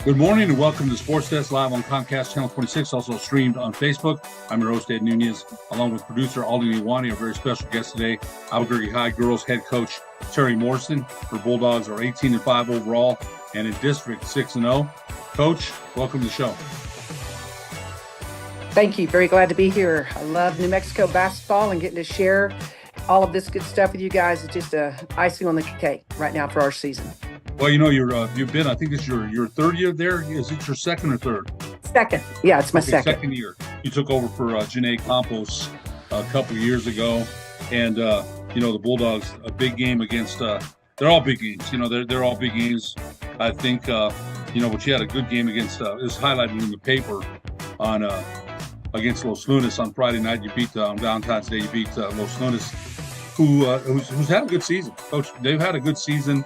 Good morning and welcome to Sports Desk live on Comcast Channel 26, also streamed on Facebook. I'm your host, Ed Nunez, along with producer Alden Iwani, our very special guest today, Albuquerque High girls head coach Teri Morrison. Her Bulldogs are 18-5 overall and in district 6-0. Coach, welcome to the show. Thank you. Very glad to be here. I love New Mexico basketball and getting to share all of this good stuff with you guys. It's just icing on the cake right now for our season. Well, you know, you've been, I think it's your third year there. Is it your second or third? Second. Yeah, it's my second year. You took over for Janae Campos a couple of years ago. And, you know, the Bulldogs, a big game against they're all big games. You know, they're all big games. I think, you know, but you had a good game against, it was highlighted in the paper on against Los Lunas on Friday night. You beat, on Valentine's Day, you beat Los Lunas, who's had a good season. Coach, they've had a good season.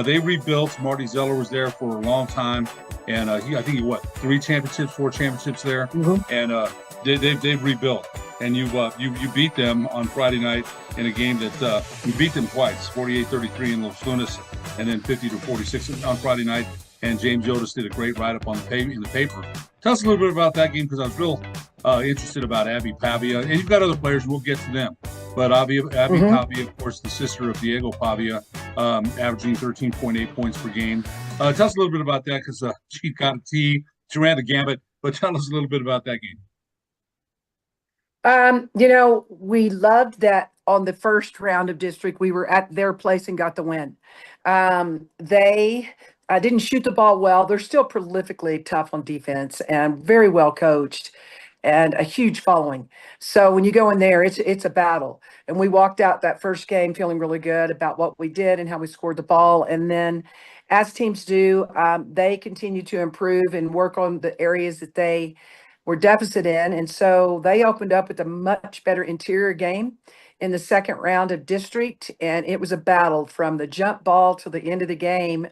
They rebuilt. Marty Zeller was there for a long time, and I think he 4 championships there, and they've rebuilt. And you beat them on Friday night in a game that you beat them twice, 48-33 in Los Lunas, and then 50-46 on Friday night. And James Otis did a great write-up in the paper. Tell us a little bit about that game, because I was real interested about Abby Pavia, and you've got other players. We'll get to them. But Abby Pavia, of course, the sister of Diego Pavia, averaging 13.8 points per game. Tell us a little bit about that, because she got a T. She ran the gambit. But tell us a little bit about that game. You know, we loved that on the first round of district, we were at their place and got the win. They didn't shoot the ball well. They're still prolifically tough on defense and very well coached, and a huge following. So when you go in there, it's a battle. And we walked out that first game feeling really good about what we did and how we scored the ball. And then, as teams do, they continue to improve and work on the areas that they were deficit in. And so they opened up with a much better interior game in the second round of district. And it was a battle from the jump ball to the end of the game.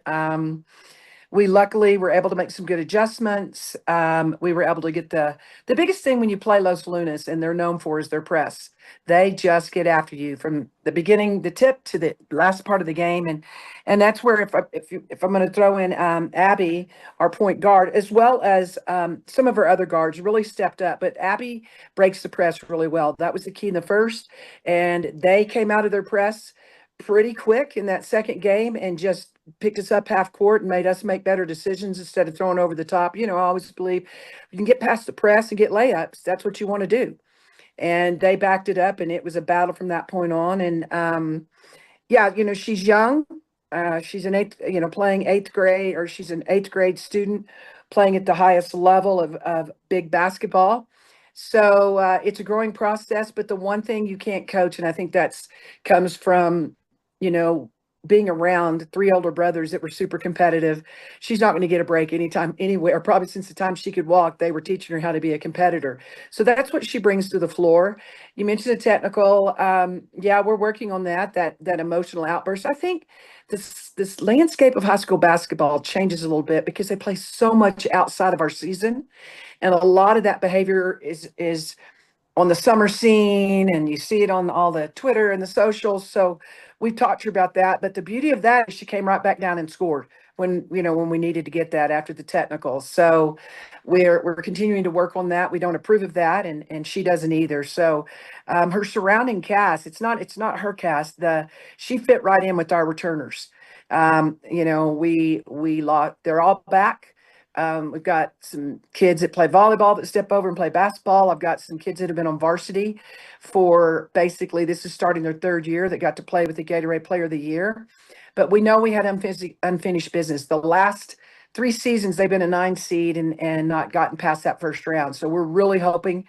We luckily were able to make some good adjustments. We were able to get the biggest thing when you play Los Lunas, and they're known for, is their press. They just get after you from the beginning, the tip, to the last part of the game, and that's where if I'm going to throw in Abby, our point guard, as well as some of our other guards, really stepped up. But Abby breaks the press really well. That was the key in the first, and they came out of their press pretty quick in that second game and just picked us up half court and made us make better decisions instead of throwing over the top. You know, I always believe you can get past the press and get layups. That's what you want to do. And they backed it up, and it was a battle from that point on. And yeah, you know, she's young. She's playing eighth grade, or she's an eighth grade student playing at the highest level of big basketball. So it's a growing process, but the one thing you can't coach, and I think that's comes from, you know, being around 3 older brothers that were super competitive. She's not going to get a break anytime, anywhere. Probably since the time she could walk, they were teaching her how to be a competitor. So that's what she brings to the floor. You mentioned the technical. Yeah, we're working on that emotional outburst. I think this landscape of high school basketball changes a little bit because they play so much outside of our season. And a lot of that behavior is on the summer scene, and you see it on all the Twitter and the socials. So we've talked to her about that. But the beauty of that is she came right back down and scored when we needed to get that after the technical. So we're continuing to work on that. We don't approve of that, and she doesn't either. So her surrounding cast, it's not her cast. She fit right in with our returners. You know, they're all back. We've got some kids that play volleyball that step over and play basketball. I've got some kids that have been on varsity for basically, this is starting their third year, that got to play with the Gatorade Player of the Year. But we know we had unfinished business. The last 3 seasons, they've been a 9 seed and not gotten past that first round. So we're really hoping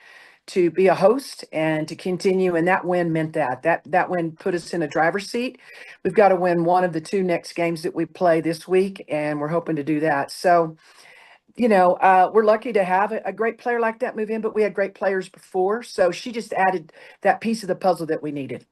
to be a host and to continue. And that win meant that win put us in a driver's seat. We've got to win one of the 2 next games that we play this week, and we're hoping to do that. So, you know, we're lucky to have a great player like that move in, but we had great players before. So she just added that piece of the puzzle that we needed.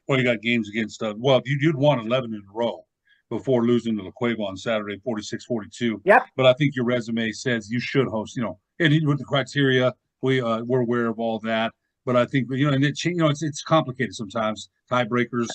Well, you got games against, you'd won 11 in a row before losing to La Cueva on Saturday, 46-42. Yep. But I think your resume says you should host, you know, and with the criteria, we're aware of all that. But I think, you know, and it's complicated sometimes. Tiebreakers,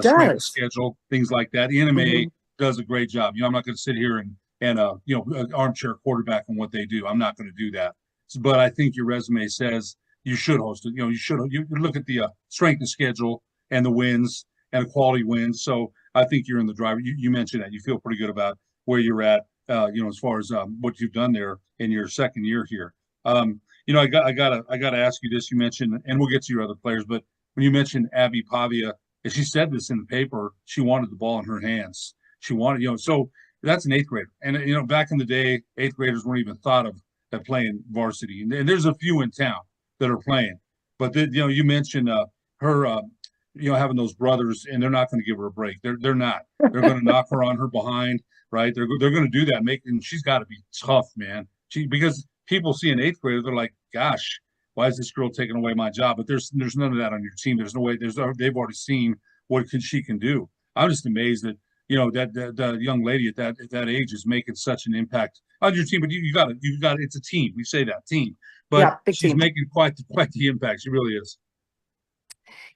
strength of schedule, things like that. The NMA does a great job. You know, I'm not going to sit here and and an armchair quarterback on what they do. I'm not going to do that. But I think your resume says you should host it. You look at the strength of schedule and the wins and the quality wins. So I think you're in the driver. You mentioned that you feel pretty good about where you're at. As far as what you've done there in your second year here. I gotta ask you this. You mentioned, and we'll get to your other players, but when you mentioned Abby Pavia, and she said this in the paper, she wanted the ball in her hands. She wanted, so that's an eighth grader. And back in the day, eighth graders weren't even thought of playing varsity. And there's a few in town that are playing. But you mentioned her having those brothers, and they're not going to give her a break. They're not. They're going to knock her on her behind, right? They're going to do that. And she's got to be tough, man. Because people see an eighth grader, they're like, gosh, why is this girl taking away my job? But there's none of that on your team. There's no way. They've already seen what she can do. I'm just amazed that that the young lady at that age is making such an impact on your team. But you got it. It's a team. We say that team, but Yeah, big she's team. making quite the impact. She really is.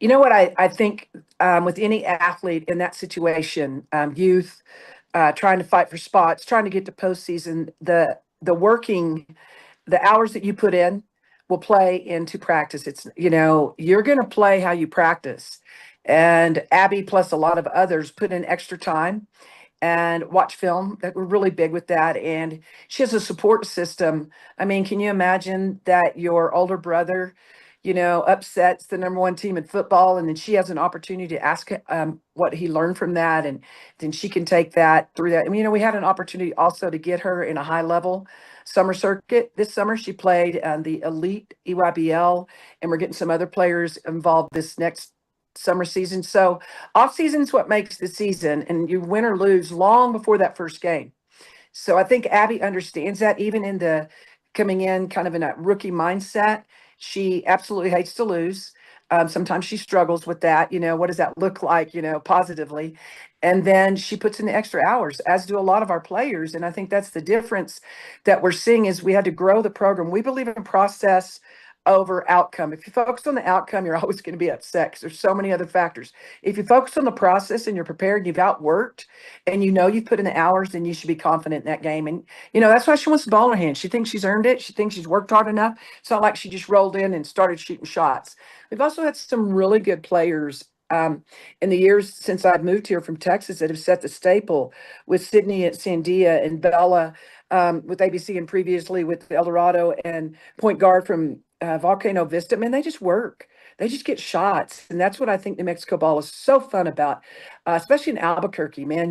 You know what I think with any athlete in that situation, youth, trying to fight for spots, trying to get to postseason, the hours that you put in will play into practice. It's, you're going to play how you practice. And Abby, plus a lot of others, put in extra time and watch film. That we're really big with that. And she has a support system. I mean, can you imagine that your older brother, upsets the number one team in football, and then she has an opportunity to ask what he learned from that, and then she can take that through that. I mean, we had an opportunity also to get her in a high level summer circuit this summer. She played the elite EYBL, and we're getting some other players involved this next summer season. So off season is what makes the season, and you win or lose long before that first game. So I think Abby understands that, even in the coming in kind of in a rookie mindset. She absolutely hates to lose. Sometimes she struggles with that. What does that look like, positively? And then she puts in the extra hours, as do a lot of our players. And I think that's the difference that we're seeing is we had to grow the program. We believe in process over outcome. If you focus on the outcome, you're always going to be upset because there's so many other factors. If you focus on the process and you're prepared, you've outworked, and you've put in the hours, then you should be confident in that game. And that's why she wants the ball in her hand. She thinks she's earned it. She thinks she's worked hard enough. It's not like she just rolled in and started shooting shots. We've also had some really good players in the years since I've moved here from Texas that have set the staple, with Sydney at Sandia and Bella with ABC, and previously with El Dorado, and point guard from Volcano Vista. Man, they just work. They just get shots. And that's what I think New Mexico ball is so fun about, especially in Albuquerque, man.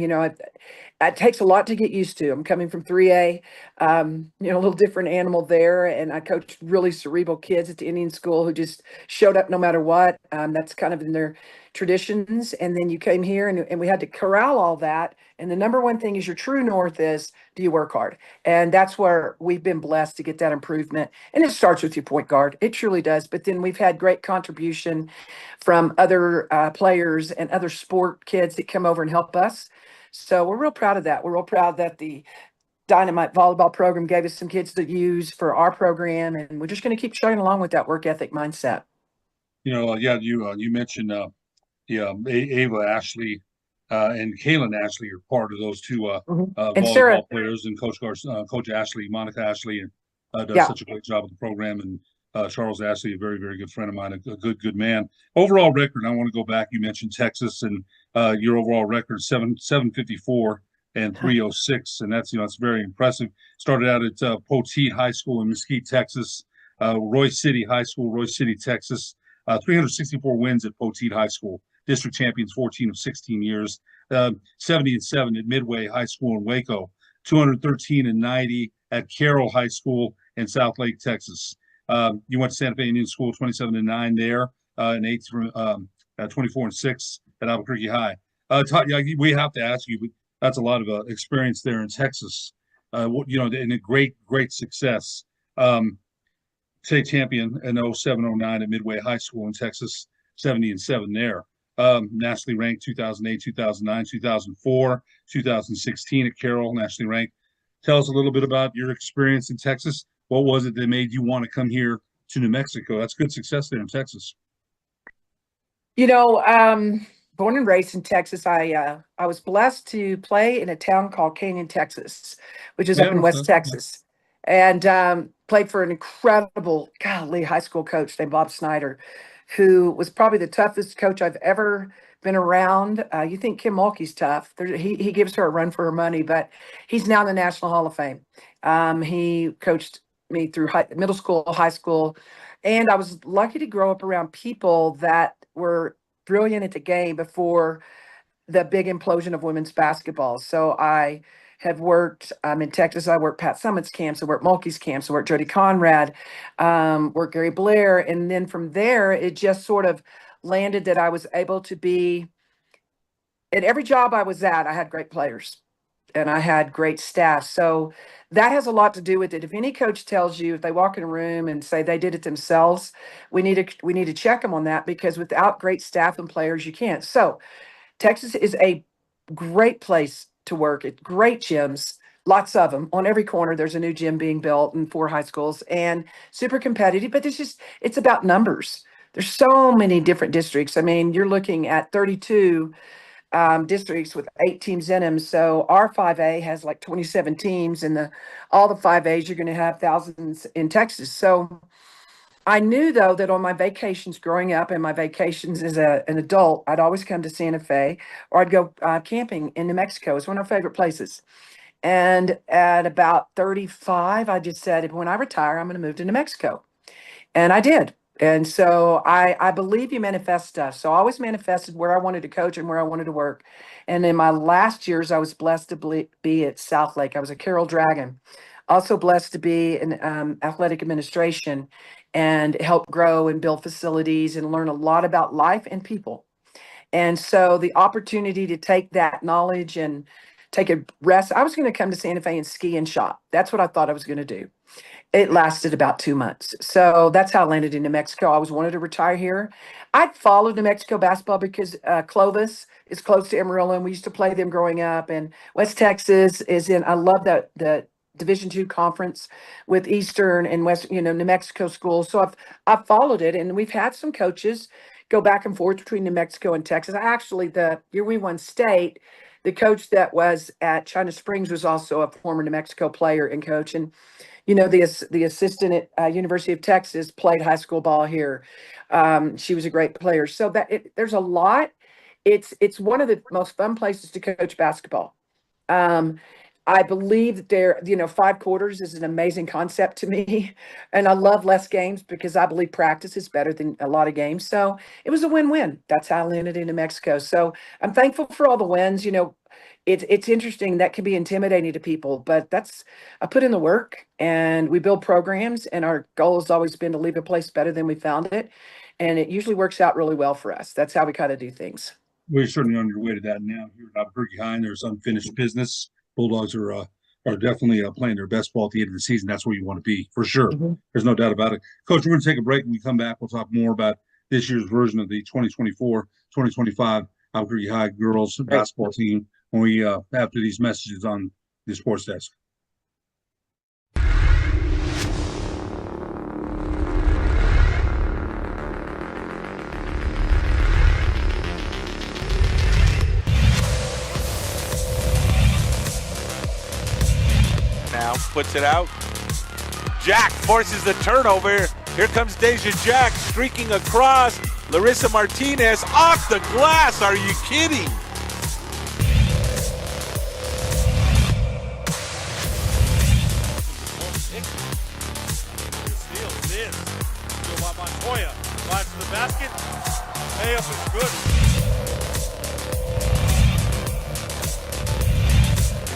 It takes a lot to get used to. I'm coming from 3A, a little different animal there. And I coached really cerebral kids at the Indian school who just showed up no matter what. That's kind of in their traditions. And then you came here, and we had to corral all that. And the number one thing is your true north is, do you work hard? And that's where we've been blessed to get that improvement. And it starts with your point guard. It truly does. But then we've had great contribution from other players and other sport kids that come over and help us. So we're real proud of that. We're real proud that the Dynamite volleyball program gave us some kids to use for our program. And we're just going to keep chugging along with that work ethic mindset. Yeah, you mentioned Ava Ashley and Kaylin Ashley are part of those two And Sarah, volleyball players, and Coach Ashley, Monica Ashley, does yeah, such a great job with the program. And Charles Ashley, a very, very good friend of mine, a good man. Overall record, I want to go back. You mentioned Texas, and your overall record 754 and 306, and that's very impressive. Started out at Poteet High School in Mesquite, Texas, Royce City High School, Royce City, Texas. 364 wins at Poteet High School, district champions 14 of 16 years, 70-7 at Midway High School in Waco, 213 and 90 at Carroll High School in South Lake, Texas. You went to Santa Fe Indian School, 27 and 9 there, and 24 and 6 at Albuquerque High. We have to ask you, that's a lot of experience there in Texas, and a great success. State champion in 07-09 at Midway High School in Texas, 70-7 there. Nationally ranked 2008, 2009, 2004, 2016 at Carroll, nationally ranked. Tell us a little bit about your experience in Texas. What was it that made you want to come here to New Mexico? That's good success there in Texas. born and raised in Texas. I was blessed to play in a town called Canyon, Texas, which is up Yeah, in what's West up? Texas, and played for an incredible, golly, high school coach named Bob Snyder, who was probably the toughest coach I've ever been around. You think Kim Mulkey's tough? He gives her a run for her money, but he's now in the National Hall of Fame. He coached me through middle school, high school, and I was lucky to grow up around people that were brilliant at the game before the big implosion of women's basketball. So I have worked in Texas. I worked Pat Summitt's camps. I worked Mulkey's camps. I worked Jody Conrad, worked Gary Blair. And then from there, it just sort of landed that I was able to be at every job I was at, I had great players and I had great staff. So that has a lot to do with it. If any coach tells you, if they walk in a room and say they did it themselves, we need to check them on that, because without great staff and players, you can't. So Texas is a great place to work at great gyms, lots of them. On every corner, there's a new gym being built in 4 high schools, and super competitive, but it's about numbers. There's so many different districts. I mean, you're looking at 32 districts with 8 teams in them. So our 5A has like 27 teams, and all the 5As, you're going to have thousands in Texas. So I knew, though, that on my vacations growing up and my vacations as an adult, I'd always come to Santa Fe, or I'd go camping in New Mexico. It's one of our favorite places. And at about 35, I just said, when I retire, I'm going to move to New Mexico. And I did. And so I believe you manifest stuff. So I always manifested where I wanted to coach and where I wanted to work. And in my last years, I was blessed to be at South Lake. I was a Carroll Dragon. Also blessed to be in athletic administration and help grow and build facilities and learn a lot about life and people. And so the opportunity to take that knowledge and take a rest. I was going to come to Santa Fe and ski and shop. That's what I thought I was going to do. It lasted about 2 months. So that's how I landed in New Mexico. I always wanted to retire here. I'd followed New Mexico basketball because Clovis is close to Amarillo, and we used to play them growing up. And West Texas is in, I love that the Division II conference with Eastern and West, New Mexico schools. So I've followed it, and we've had some coaches go back and forth between New Mexico and Texas. Actually, the year we won state, the coach that was at China Springs was also a former New Mexico player and coach. And the assistant at University of Texas played high school ball here. She was a great player. So there's a lot. It's one of the most fun places to coach basketball. I believe that 5 quarters is an amazing concept to me. And I love less games because I believe practice is better than a lot of games. So it was a win-win. That's how I landed in New Mexico. So I'm thankful for all the wins. It's interesting. That can be intimidating to people, but I put in the work and we build programs, and our goal has always been to leave a place better than we found it. And it usually works out really well for us. That's how we kind of do things. We're certainly on your way to that now. Here at Albuquerque High, and there's unfinished business. Bulldogs are definitely playing their best ball at the end of the season. That's where you want to be, for sure. Mhm. There's no doubt about it. Coach, we're going to take a break. When we come back, we'll talk more about this year's version of the 2024-2025 Albuquerque High girls basketball team when we after these messages on the sports desk. Now puts it out. Jack forces the turnover. Here comes Deja Jack streaking across. Larissa Martinez off the glass. Are you kidding? Montoya drives to the basket. Layup is good.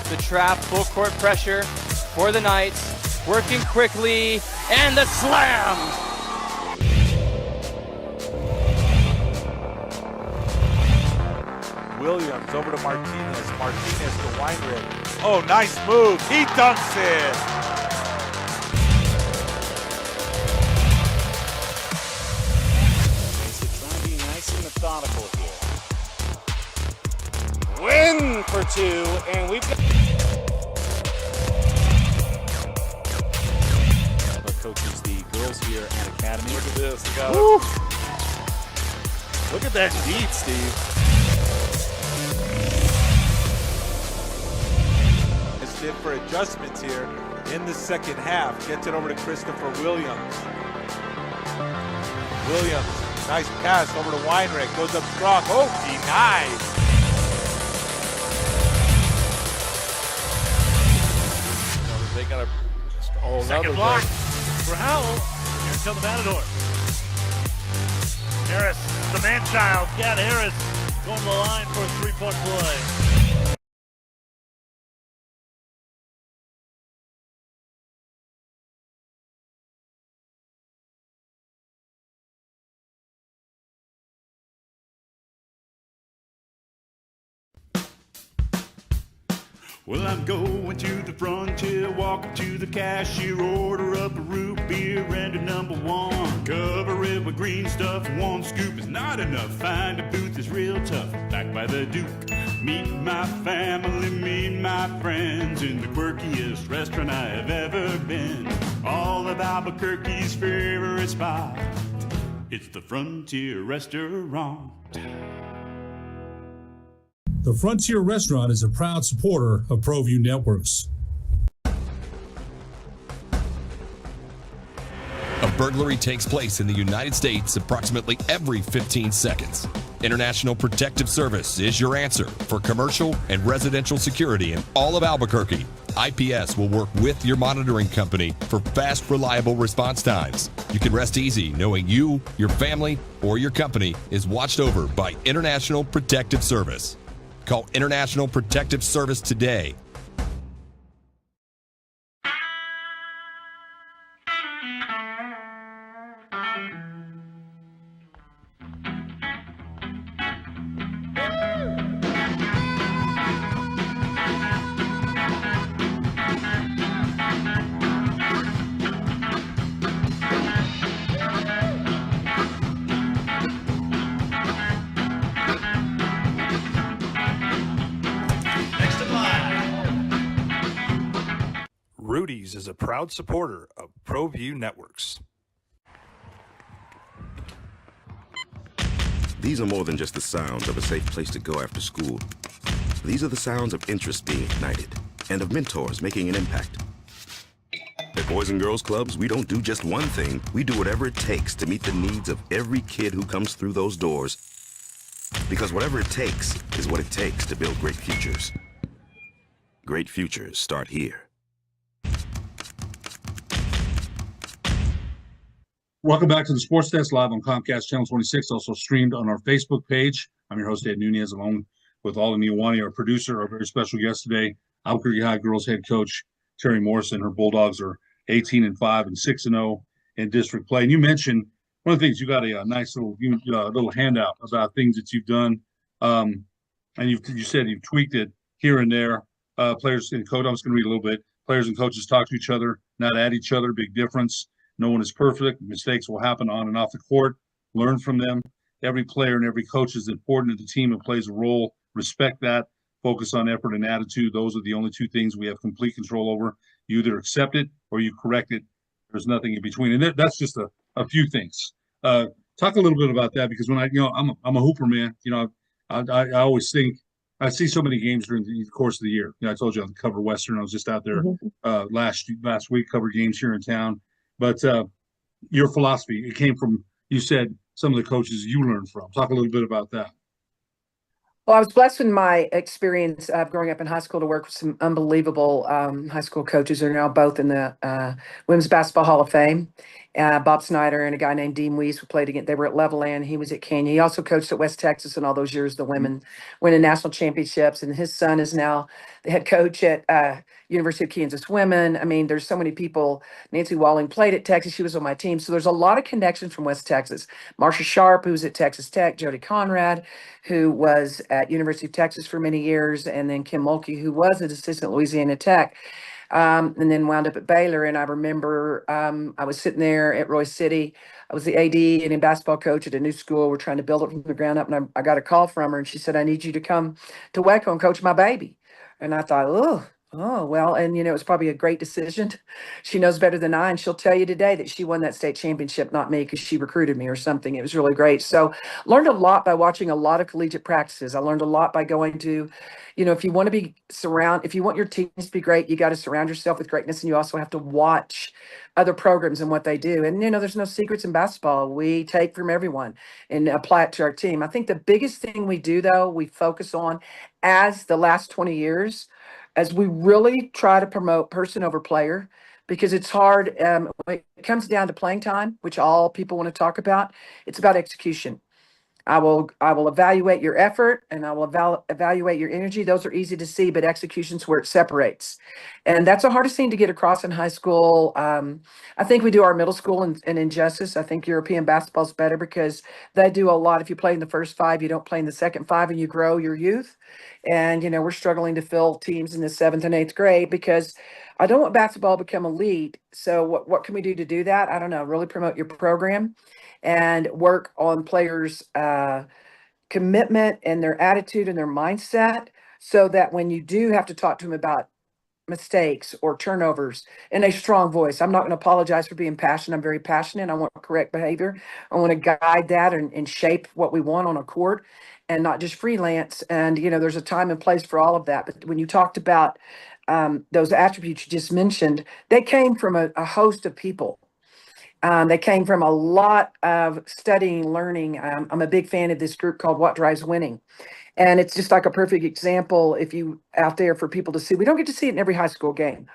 The trap, full court pressure for the Knights, working quickly, and the slam! Williams over to Martinez. Martinez to Weinrich. Oh, nice move. He dunks it. Trying to be nice and methodical here. Win for 2, and we've got. Coaches the girls here at Academy. Look at this. Look at that deed, Steve. steps in for adjustments here in the second half. Gets it over to Christopher Williams. Williams, nice pass over to Weinrich. Goes up strong. Oh, denied. They got a Second block for Howell. Here come the Matador. Harris, the man-child, Gad Harris, going to the line for a three-point play. Well, I'm going to the frontier, walk up to the cashier, order up a root beer and a number one. Cover it with green stuff, one scoop is not enough. Find a booth is real tough, back by the Duke. Meet my family, meet my friends in the quirkiest restaurant I have ever been. All of Albuquerque's favorite spot, it's the Frontier Restaurant. The Frontier Restaurant is a proud supporter of ProView Networks. A burglary takes place in the United States approximately every 15 seconds. International Protective Service is your answer for commercial and residential security in all of Albuquerque. IPS will work with your monitoring company for fast, reliable response times. You can rest easy knowing you, your family, or your company is watched over by International Protective Service. Call International Protective Service today. Rudy's is a proud supporter of ProView Networks. These are more than just the sounds of a safe place to go after school. These are the sounds of interest being ignited and of mentors making an impact. At Boys and Girls Clubs, we don't do just one thing. We do whatever it takes to meet the needs of every kid who comes through those doors. Because whatever it takes is what it takes to build great futures. Great futures start here. Welcome back to the Sports Desk live on Comcast Channel 26, also streamed on our Facebook page. I'm your host, Ed Nunez, along with Ollie Niawani, our producer, our very special guest today, Albuquerque High girls head coach Teri Morrison. Her Bulldogs are 18-5 and 6-0 in district play. And you mentioned one of the things, you got a nice little handout about things that you've done, and you said you've tweaked it here and there. Players and coach, I'm just going to read a little bit. Players and coaches talk to each other, not at each other. Big difference. No one is perfect. Mistakes will happen on and off the court. Learn from them. Every player and every coach is important to the team and plays a role. Respect that. Focus on effort and attitude. Those are the only two things we have complete control over. You either accept it or you correct it. There's nothing in between. And that's just a few things. Talk a little bit about that, because when I'm a hooper, man. I always think I see so many games during the course of the year. I told you I cover Western. I was just out there last week, covered games here in town. But your philosophy, it came from, you said, some of the coaches you learned from. Talk a little bit about that. Well, I was blessed in my experience of growing up in high school to work with some unbelievable high school coaches who are now both in the Women's Basketball Hall of Fame. Bob Snyder and a guy named Dean Weiss, who played again. They were at Levelland. He was at Kenya. He also coached at West Texas in all those years. The women winning national championships, and his son is now the head coach at University of Kansas Women. I mean, there's so many people. Nancy Walling played at Texas. She was on my team. So there's a lot of connections from West Texas. Marsha Sharp, who's at Texas Tech, Jody Conrad, who was at University of Texas for many years, and then Kim Mulkey, who was an assistant at Louisiana Tech. And then wound up at Baylor. And I remember I was sitting there at Roy City. I was the AD and a basketball coach at a new school. We're trying to build it from the ground up. And I got a call from her, and she said, I need you to come to Waco and coach my baby. And I thought, oh, Oh, well, and you know, it's probably a great decision. She knows better than I, and she'll tell you today that she won that state championship, not me, because she recruited me or something. It was really great. So learned a lot by watching a lot of collegiate practices. I learned a lot by going to, you know, if you want to if you want your teams to be great, you got to surround yourself with greatness, and you also have to watch other programs and what they do. And you know, there's no secrets in basketball. We take from everyone and apply it to our team. I think the biggest thing we do, though, we focus on as the last 20 years as we really try to promote person over player, because it's hard when it comes down to playing time, which all people want to talk about. It's about execution. I will evaluate your effort, and I will evaluate your energy. Those are easy to see, but execution's where it separates. And that's the hardest thing to get across in high school. I think we do our middle school and injustice. I think European basketball's better because they do a lot. If you play in the first five, you don't play in the second five, and you grow your youth. And, you know, we're struggling to fill teams in the seventh and eighth grade because I don't want basketball to become elite. So what can we do to do that? I don't know. Really promote your program and work on players' commitment and their attitude and their mindset, so that when you do have to talk to them about mistakes or turnovers in a strong voice. I'm not going to apologize for being passionate. I'm very passionate. I want correct behavior. I want to guide that and shape what we want on a court and not just freelance. And, you know, there's a time and place for all of that. But when you talked about those attributes you just mentioned, they came from a host of people. They came from a lot of studying, learning. I'm a big fan of this group called What Drives Winning. And it's just like a perfect example if you out there for people to see. We don't get to see it in every high school game.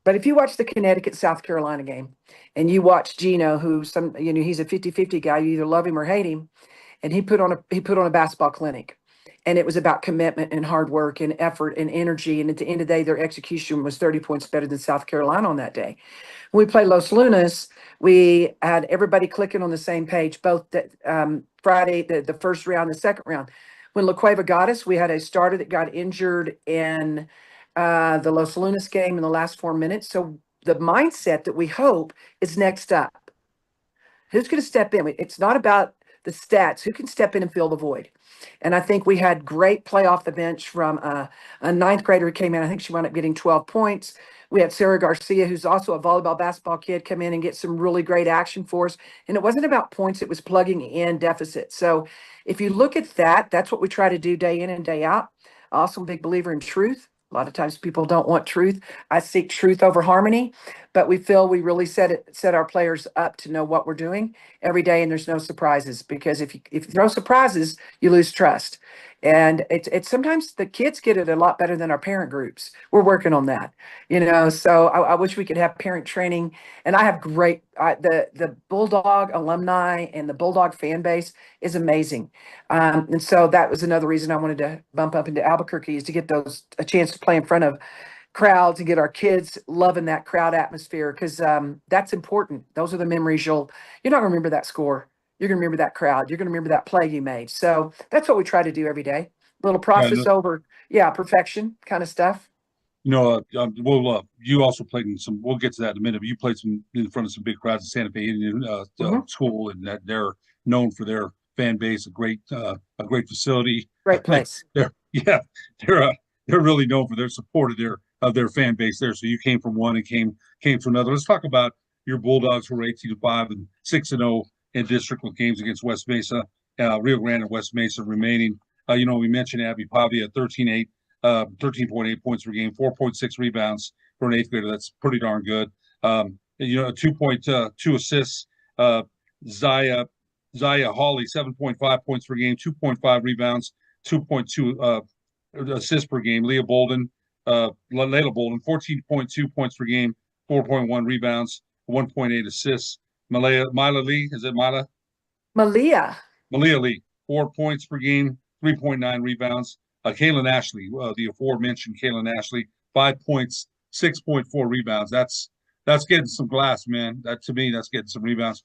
But if you watch the Connecticut South Carolina game and you watch Gino, he's a 50-50 guy, you either love him or hate him, and he put on a basketball clinic. And it was about commitment and hard work and effort and energy. And at the end of the day, their execution was 30 points better than South Carolina on that day. When we played Los Lunas, we had everybody clicking on the same page, both Friday, the first round, the second round. When La Cueva got us, we had a starter that got injured in the Los Lunas game in the last 4 minutes. So the mindset that we hope is next up. Who's going to step in? It's not about the stats. Who can step in and fill the void? And I think we had great play off the bench from a ninth grader who came in. I think she wound up getting 12 points. We had Sarah Garcia, who's also a volleyball basketball kid, come in and get some really great action for us. And it wasn't about points, it was plugging in deficits. So if you look at that, that's what we try to do day in and day out. Also a big believer in truth. A lot of times people don't want truth. I seek truth over harmony, but we feel we really set our players up to know what we're doing every day, and there's no surprises, because if you throw surprises, you lose trust. And it's sometimes the kids get it a lot better than our parent groups. We're working on that, you know. So I wish we could have parent training. And I have the Bulldog alumni and the Bulldog fan base is amazing. And so that was another reason I wanted to bump up into Albuquerque, is to get a chance to play in front of crowds and get our kids loving that crowd atmosphere, because that's important. Those are the memories you're not gonna remember that score. You're gonna remember that crowd. You're gonna remember that play you made. So that's what we try to do every day. Little process over, perfection kind of stuff. You know, you also played in some. We'll get to that in a minute. But you played some in front of some big crowds at Santa Fe Indian School, and that they're known for their fan base. A great facility. Great place. They're really known for their support of their fan base there. So you came from one and came to another. Let's talk about your Bulldogs, who were 18-5 and 6-0 in district with games against West Mesa, Rio Grande, and West Mesa remaining. We mentioned Abby Pavia, 13.8 points per game, 4.6 rebounds for an eighth grader. That's pretty darn good. 2.2 assists. Zaya Hawley, 7.5 points per game, 2.5 rebounds, 2.2 assists per game. Layla Bolden, 14.2 points per game, 4.1 rebounds, 1.8 assists. Mila Lee, is it Mila? Malia Lee, 4 points per game, 3.9 rebounds. Kaylin Ashley, the aforementioned Kaylin Ashley, 5 points, 6.4 rebounds. That's getting some glass, man. To me, that's getting some rebounds.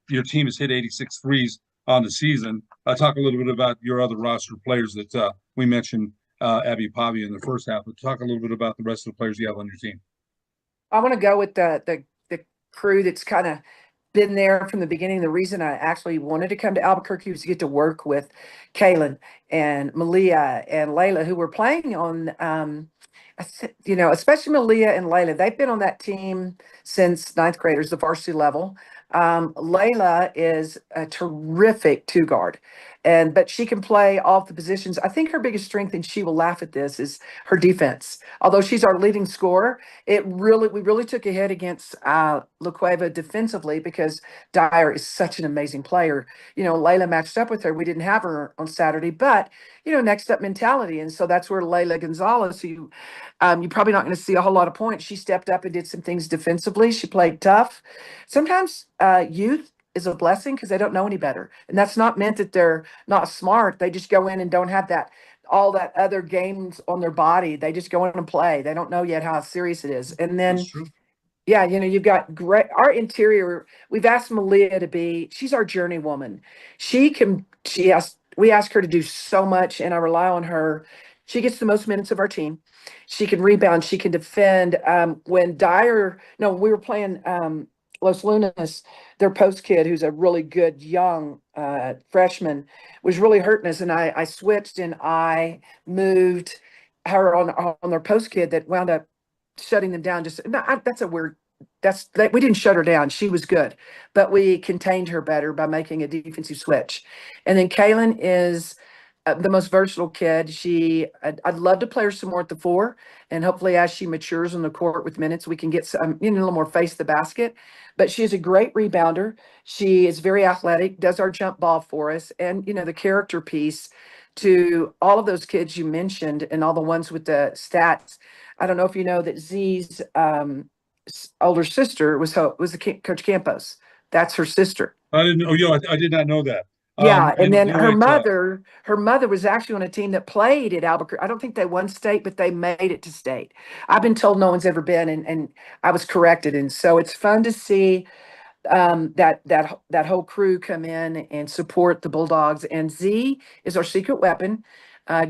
Your team has hit 86 threes on the season. Talk a little bit about your other roster players that we mentioned, Abby Pavia in the first half, but talk a little bit about the rest of the players you have on your team. I want to go with the crew that's kind of been there from the beginning. The reason I actually wanted to come to Albuquerque was to get to work with Kaylin and Malia and Layla, who were playing on, especially Malia and Layla. They've been on that team since ninth graders, the varsity level. Layla is a terrific two guard, but she can play off the positions. I think her biggest strength, and she will laugh at this, is her defense. Although she's our leading scorer, we really took a hit against La Cueva defensively because Dyer is such an amazing player. Layla matched up with her. We didn't have her on Saturday, but next up mentality, and so that's where Layla Gonzalez, who you're probably not going to see a whole lot of points. She stepped up and did some things defensively. She played tough. Sometimes youth is a blessing because they don't know any better. And that's not meant that they're not smart. They just go in and don't have all that other games on their body. They just go in and play. They don't know yet how serious it is. And then, That's true. yeah, you've got our interior. We've asked Malia she's our journey woman. We ask her to do so much, and I rely on her. She gets the most minutes of our team. She can rebound. She can defend. When Dyer, no, we were playing Los Lunas, their post kid, who's a really good young freshman, was really hurting us. And I switched and I moved her on their post kid that wound up shutting them down. We didn't shut her down. She was good, but we contained her better by making a defensive switch. And then Kaylin is the most versatile kid. I'd love to play her some more at the 4, and hopefully as she matures on the court with minutes, we can get some, a little more face the basket. But she is a great rebounder. She is very athletic, does our jump ball for us, and the character piece to all of those kids you mentioned and all the ones with the stats. I don't know if you know that Z's older sister was Coach Campos. That's her sister. I didn't know. I did not know that. Yeah, and then her mother was actually on a team that played at Albuquerque. I don't think they won state, but they made it to state. I've been told no one's ever been, and I was corrected. And so it's fun to see that whole crew come in and support the Bulldogs. And Z is our secret weapon,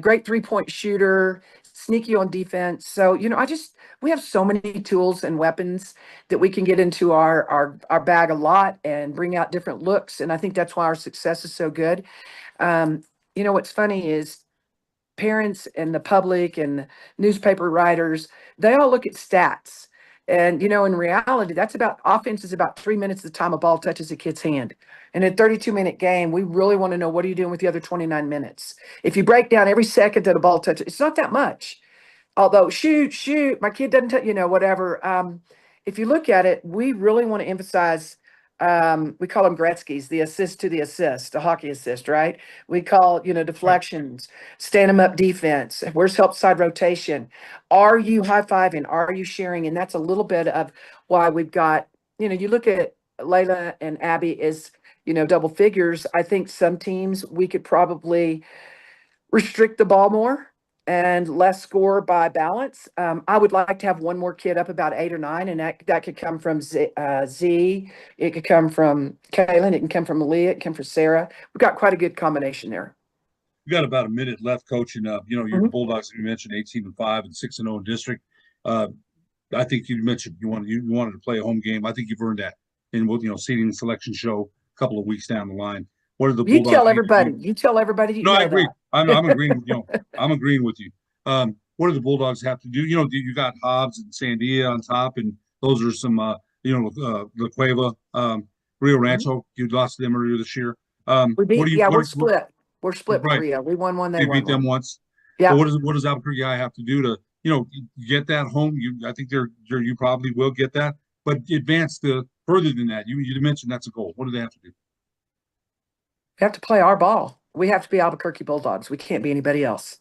great 3-point shooter, sneaky on defense. So we have so many tools and weapons that we can get into our bag a lot and bring out different looks. And I think that's why our success is so good. What's funny is parents and the public and newspaper writers, they all look at stats. And, in reality, offense is about 3 minutes of the time a ball touches a kid's hand. In a 32-minute game, we really want to know, what are you doing with the other 29 minutes? If you break down every second that a ball touches, it's not that much. Although, shoot, my kid doesn't touch, whatever. If you look at it, we really want to emphasize, we call them Gretzky's, the assist to the assist, the hockey assist, right? We call, deflections, stand them up defense. Where's help side rotation? Are you high-fiving? Are you sharing? And that's a little bit of why we've got, you look at Layla and Abby as, double figures. I think some teams we could probably restrict the ball more and less score by balance. I would like to have one more kid up about 8 or 9, and that could come from Z. It could come from Kaylin. It can come from Leah. It can come from Sarah. We've got quite a good combination there. We got about a minute left, Coach, and your Bulldogs. You mentioned 18-5 and 6-0 in district. I think you mentioned you wanted to play a home game. I think you've earned that in seating and selection show a couple of weeks down the line. What are the Bulldogs? You tell everybody. No, I agree. I'm agreeing with you. I'm agreeing with you. What do the Bulldogs have to do? You got Hobbs and Sandia on top, and those are some, La Cueva, Rio Rancho. You lost to them earlier this year. We're split. We're split with Rio. We won one. They beat them once. Yeah. So what does Albuquerque have to do to get that home? I think you probably will get that, but advance further than that. You mentioned that's a goal. What do they have to do? We have to play our ball. We have to be Albuquerque Bulldogs. We can't be anybody else.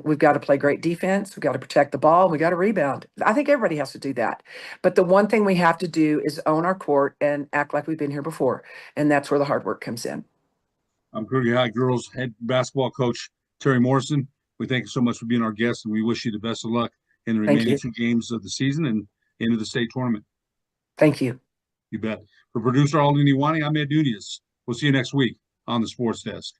We've got to play great defense. We've got to protect the ball. We got to rebound. I think everybody has to do that. But the one thing we have to do is own our court and act like we've been here before. And that's where the hard work comes in. Albuquerque High girls head basketball coach Teri Morrison. We thank you so much for being our guest, and we wish you the best of luck in the remaining 2 games of the season and into the state tournament. Thank you. You bet. For producer Alden Iwani, I'm Ed Nunez. We'll see you next week on the Sports Desk.